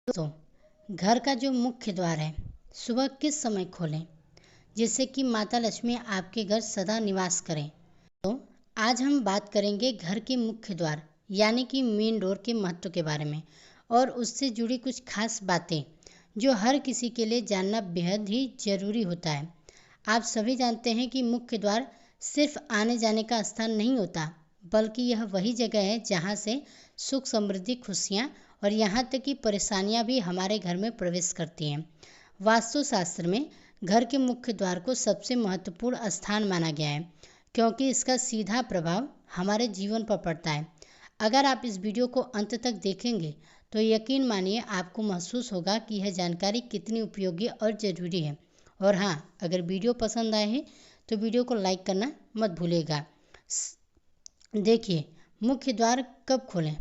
दोस्तों, घर का जो मुख्य द्वार है सुबह किस समय खोलें जिससे कि माता लक्ष्मी आपके घर सदा निवास करें। तो आज हम बात करेंगे घर के मुख्य द्वार यानी कि मेन डोर के महत्व के बारे में और उससे जुड़ी कुछ खास बातें जो हर किसी के लिए जानना बेहद ही जरूरी होता है। आप सभी जानते हैं कि मुख्य द्वार सिर्फ आने जाने का स्थान नहीं होता, बल्कि यह वही जगह है जहाँ से सुख समृद्धि खुशियाँ और यहाँ तक कि परेशानियाँ भी हमारे घर में प्रवेश करती हैं। वास्तुशास्त्र में घर के मुख्य द्वार को सबसे महत्वपूर्ण स्थान माना गया है क्योंकि इसका सीधा प्रभाव हमारे जीवन पर पड़ता है। अगर आप इस वीडियो को अंत तक देखेंगे तो यकीन मानिए आपको महसूस होगा कि यह जानकारी कितनी उपयोगी और ज़रूरी है। और हाँ, अगर वीडियो पसंद आए हैं तो वीडियो को लाइक करना मत भूलिएगा। देखिए, मुख्य द्वार कब खोलें।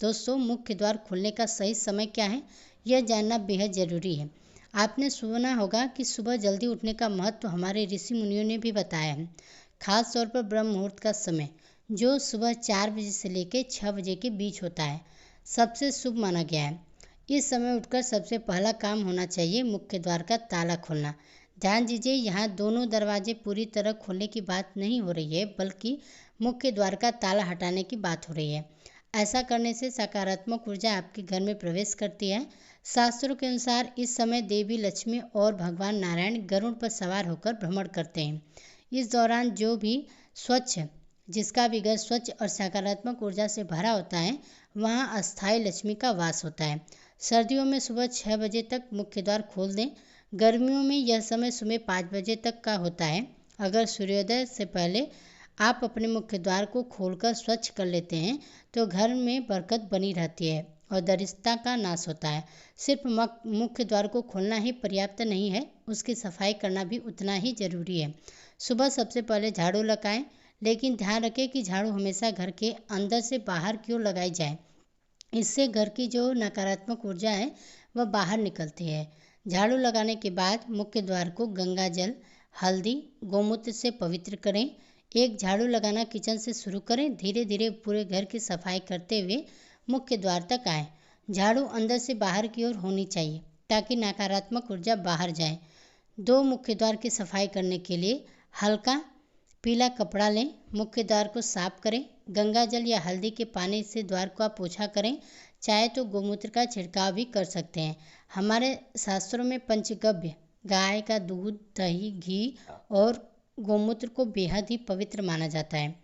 दोस्तों, मुख्य द्वार खोलने का सही समय क्या है यह जानना बेहद ज़रूरी है। आपने सुना होगा कि सुबह जल्दी उठने का महत्व हमारे ऋषि मुनियों ने भी बताया है। खास तौर पर ब्रह्म मुहूर्त का समय जो सुबह 4 बजे से लेकर 6 बजे के बीच होता है सबसे शुभ माना गया है। इस समय उठकर सबसे पहला काम होना चाहिए मुख्य द्वार का ताला खोलना। ध्यान दीजिए, यहाँ दोनों दरवाजे पूरी तरह खोलने की बात नहीं हो रही है, बल्कि मुख्य द्वार का ताला हटाने की बात हो रही है। ऐसा करने से सकारात्मक ऊर्जा आपके घर में प्रवेश करती है। शास्त्रों के अनुसार इस समय देवी लक्ष्मी और भगवान नारायण गरुड़ पर सवार होकर भ्रमण करते हैं। इस दौरान जो भी जिसका भी घर स्वच्छ और सकारात्मक ऊर्जा से भरा होता है वहाँ अस्थायी लक्ष्मी का वास होता है। सर्दियों में सुबह 6 बजे तक मुख्य द्वार खोल दें। गर्मियों में यह समय सुबह 5 बजे तक का होता है। अगर सूर्योदय से पहले आप अपने मुख्य द्वार को खोलकर स्वच्छ कर लेते हैं तो घर में बरकत बनी रहती है और दरिद्रता का नाश होता है। सिर्फ मुख्य द्वार को खोलना ही पर्याप्त नहीं है, उसकी सफाई करना भी उतना ही जरूरी है। सुबह सबसे पहले झाड़ू लगाएं, लेकिन ध्यान रखें कि झाड़ू हमेशा घर के अंदर से बाहर की ओर लगाई जाए। इससे घर की जो नकारात्मक ऊर्जा है वह बाहर निकलती है। झाड़ू लगाने के बाद मुख्य द्वार को गंगा जल, हल्दी, गोमूत्र से पवित्र करें। एक झाड़ू लगाना किचन से शुरू करें, धीरे धीरे पूरे घर की सफाई करते हुए मुख्य द्वार तक आए। झाड़ू अंदर से बाहर की ओर होनी चाहिए ताकि नकारात्मक ऊर्जा बाहर जाए। 2 मुख्य द्वार की सफाई करने के लिए हल्का पीला कपड़ा लें, मुख्य द्वार को साफ करें। गंगा जल या हल्दी के पानी से द्वार का पोछा करें, चाहे तो गोमूत्र का छिड़काव भी कर सकते हैं। हमारे शास्त्रों में पंचगव्य, गाय का दूध, दही, घी और गोमूत्र को बेहद ही पवित्र माना जाता है।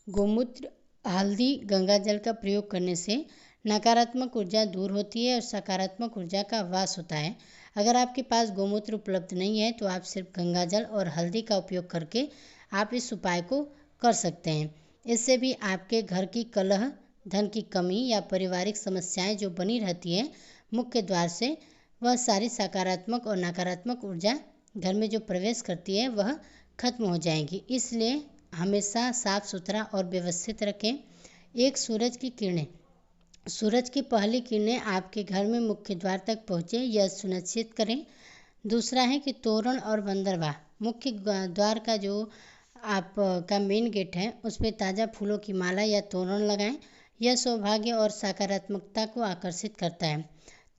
गोमूत्र, हल्दी, गंगा जल का प्रयोग करने से नकारात्मक ऊर्जा दूर होती है और सकारात्मक ऊर्जा का वास होता है। अगर आपके पास गोमूत्र उपलब्ध नहीं है तो आप सिर्फ गंगा जल और हल्दी का उपयोग करके आप इस उपाय को कर सकते हैं। इससे भी आपके घर की कलह, धन की कमी या पारिवारिक समस्याएं जो बनी रहती हैं मुख्य द्वार से, वह सारी सकारात्मक और नकारात्मक ऊर्जा घर में जो प्रवेश करती है वह खत्म हो जाएंगी। इसलिए हमेशा साफ सुथरा और व्यवस्थित रखें। एक सूरज की पहली किरणें आपके घर में मुख्य द्वार तक पहुँचे, यह सुनिश्चित करें। दूसरा है कि तोरण और बंदरवाह, मुख्य द्वार का जो आपका मेन गेट है उस पर ताज़ा फूलों की माला या तोरण लगाएं। यह सौभाग्य और सकारात्मकता को आकर्षित करता है।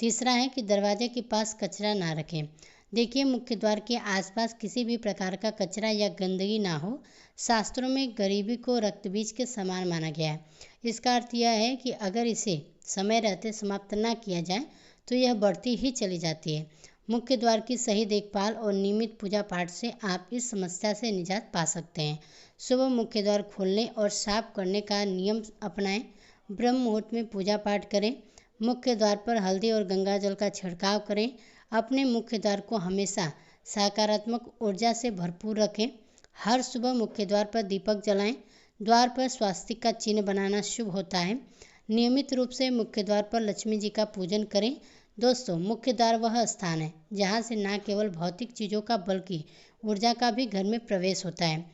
तीसरा है कि दरवाजे के पास कचरा ना रखें। देखिए, मुख्य द्वार के आसपास किसी भी प्रकार का कचरा या गंदगी ना हो। शास्त्रों में गरीबी को रक्तबीज के समान माना गया है। इसका अर्थ यह है कि अगर इसे समय रहते समाप्त ना किया जाए तो यह बढ़ती ही चली जाती है। मुख्य द्वार की सही देखभाल और नियमित पूजा पाठ से आप इस समस्या से निजात पा सकते हैं। सुबह मुख्य द्वार खोलने और साफ करने का नियम अपनाएं। ब्रह्म मुहूर्त में पूजा पाठ करें। मुख्य द्वार पर हल्दी और गंगा जल का छिड़काव करें। अपने मुख्य द्वार को हमेशा सकारात्मक ऊर्जा से भरपूर रखें। हर सुबह मुख्य द्वार पर दीपक जलाएं। द्वार पर स्वास्तिक का चिन्ह बनाना शुभ होता है। नियमित रूप से मुख्य द्वार पर लक्ष्मी जी का पूजन करें। दोस्तों, मुख्य द्वार वह स्थान है जहाँ से न केवल भौतिक चीज़ों का बल्कि ऊर्जा का भी घर में प्रवेश होता है।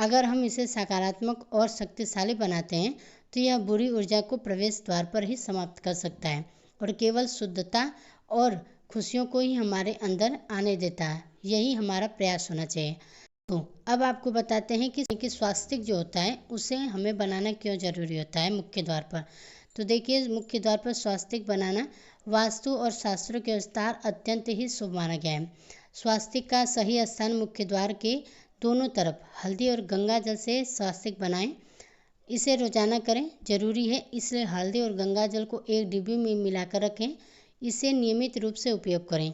अगर हम इसे सकारात्मक और शक्तिशाली बनाते हैं तो यह बुरी ऊर्जा को प्रवेश द्वार पर ही समाप्त कर सकता है और केवल शुद्धता और खुशियों को ही हमारे अंदर आने देता है। यही हमारा प्रयास होना चाहिए। तो अब आपको बताते हैं कि स्वास्तिक जो होता है उसे हमें बनाना क्यों ज़रूरी होता है मुख्य द्वार पर। तो देखिए, मुख्य द्वार पर स्वास्तिक बनाना वास्तु और शास्त्रों के अनुसार अत्यंत ही शुभ माना गया है। स्वास्तिक का सही स्थान मुख्य द्वार के दोनों तरफ हल्दी और गंगा जल से स्वास्तिक बनाएं। इसे रोजाना करें जरूरी है, इसलिए हल्दी और गंगा जल को एक डिब्बी में मिलाकर रखें। इसे नियमित रूप से उपयोग करें।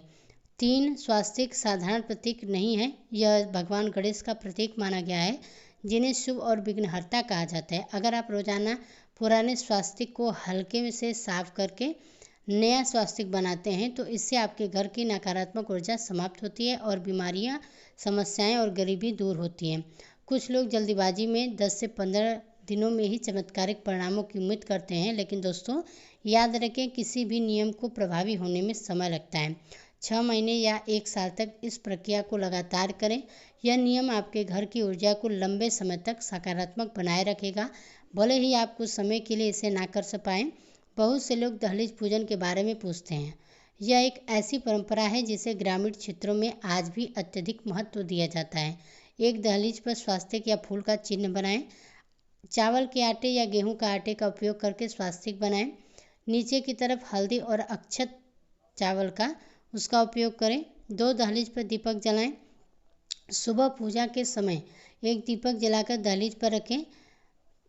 3. स्वास्तिक साधारण प्रतीक नहीं है, यह भगवान गणेश का प्रतीक माना गया है, जिन्हें शुभ और विघ्नहर्ता कहा जाता है। अगर आप रोजाना पुराने स्वास्तिक को हल्के से साफ करके नया स्वास्तिक बनाते हैं तो इससे आपके घर की नकारात्मक ऊर्जा समाप्त होती है और बीमारियां, समस्याएं और गरीबी दूर होती हैं। कुछ लोग जल्दीबाजी में 10 से 15 दिनों में ही चमत्कारिक परिणामों की उम्मीद करते हैं, लेकिन दोस्तों याद रखें, किसी भी नियम को प्रभावी होने में समय लगता है। 6 महीने या 1 साल तक इस प्रक्रिया को लगातार करें। यह नियम आपके घर की ऊर्जा को लंबे समय तक सकारात्मक बनाए रखेगा, भले ही आप कुछ समय के लिए इसे ना कर पाएं। बहुत से लोग दहलीज पूजन के बारे में पूछते हैं। यह एक ऐसी परंपरा है जिसे ग्रामीण क्षेत्रों में आज भी अत्यधिक महत्व दिया जाता है। एक दहलीज पर स्वास्तिक या फूल का चिन्ह बनाएं। चावल के आटे या गेहूं का आटे का उपयोग करके स्वास्तिक बनाएं। नीचे की तरफ हल्दी और अक्षत चावल का उसका उपयोग करें। 2 दहलीज पर दीपक जलाएं। सुबह पूजा के समय एक दीपक जलाकर दहलीज पर रखें।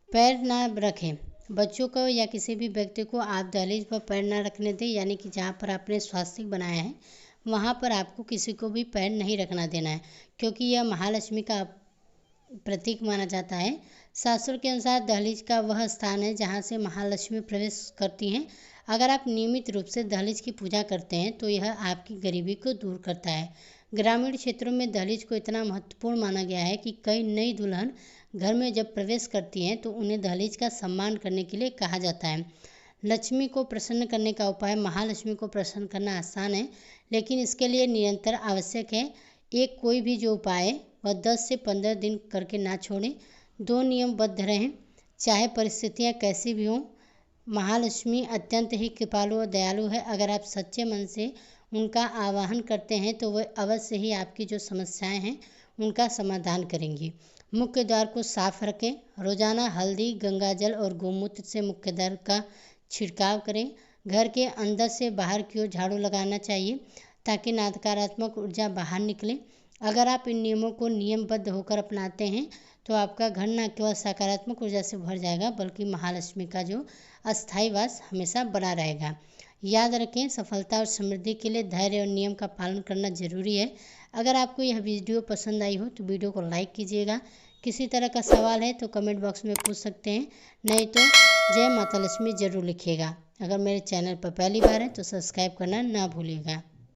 पैर ना रखें। बच्चों को या किसी भी व्यक्ति को आप दहलीज पर पैर ना रखने दें, यानी कि जहाँ पर आपने स्वास्तिक बनाया है वहाँ पर आपको किसी को भी पैर नहीं रखना देना है, क्योंकि यह महालक्ष्मी का प्रतीक माना जाता है। शास्त्रों के अनुसार दहलीज का वह स्थान है जहाँ से महालक्ष्मी प्रवेश करती हैं। अगर आप नियमित रूप से दहलीज की पूजा करते हैं तो यह आपकी गरीबी को दूर करता है। ग्रामीण क्षेत्रों में दहलीज को इतना महत्वपूर्ण माना गया है कि कई नई दुल्हन घर में जब प्रवेश करती हैं तो उन्हें दहलीज का सम्मान करने के लिए कहा जाता है। लक्ष्मी को प्रसन्न करने का उपाय महालक्ष्मी को प्रसन्न करना आसान है, लेकिन इसके लिए निरंतर आवश्यक है। एक कोई भी जो उपाय है वह 10 से 15 दिन करके ना छोड़ें। 2 नियमबद्ध रहें, चाहे परिस्थितियाँ कैसी भी हों। महालक्ष्मी अत्यंत ही कृपालु और दयालु है। अगर आप सच्चे मन से उनका आवाहन करते हैं तो वह अवश्य ही आपकी जो समस्याएं हैं उनका समाधान करेंगी। मुख्य द्वार को साफ रखें। रोजाना हल्दी, गंगाजल और गोमूत्र से मुख्य द्वार का छिड़काव करें। घर के अंदर से बाहर की ओर झाड़ू लगाना चाहिए ताकि नकारात्मक ऊर्जा बाहर निकले। अगर आप इन नियमों को नियमबद्ध होकर अपनाते हैं तो आपका घर न केवल सकारात्मक ऊर्जा से भर जाएगा, बल्कि महालक्ष्मी का जो अस्थायी वास हमेशा बना रहेगा। याद रखें, सफलता और समृद्धि के लिए धैर्य और नियम का पालन करना जरूरी है। अगर आपको यह वीडियो पसंद आई हो तो वीडियो को लाइक कीजिएगा। किसी तरह का सवाल है तो कमेंट बॉक्स में पूछ सकते हैं, नहीं तो जय माता लक्ष्मी जरूर लिखिएगा। अगर मेरे चैनल पर पहली बार है तो सब्सक्राइब करना ना भूलिएगा।